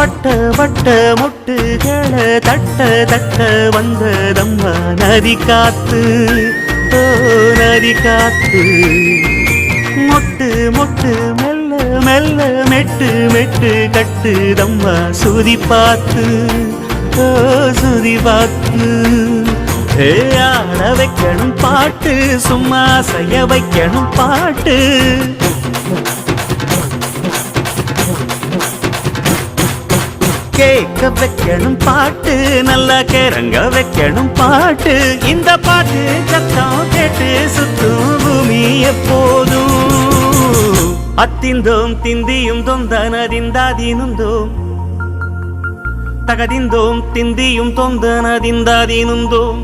வட்ட வட்ட மொட்டுகள தட்ட தட்ட வந்ததம்மா நதி காத்து, ஓ நதி காத்து. மொட்டு மொட்டு மெல்ல மெல்ல மெட்டு மெட்டு கட்டுதம்மா சுதி பார்த்து, ஓ சுதி பார்த்து. ஆட வைக்கணும் பாட்டு, சும்மா செய்ய வைக்கணும் பாட்டு. கேட்க வைக்கணும் பாட்டு, நல்லா கிறங்க வைக்கணும் பாட்டு. இந்த பாட்டு சத்தம் கேட்டு சுத்தும் பூமி எப்போதும். அத்திந்தோம் திந்தியும் தொந்தனதிந்தாதீனுந்தோம், தகதிந்தோம் திந்தியும் தொந்தனதிந்தாதீனுந்தோம்.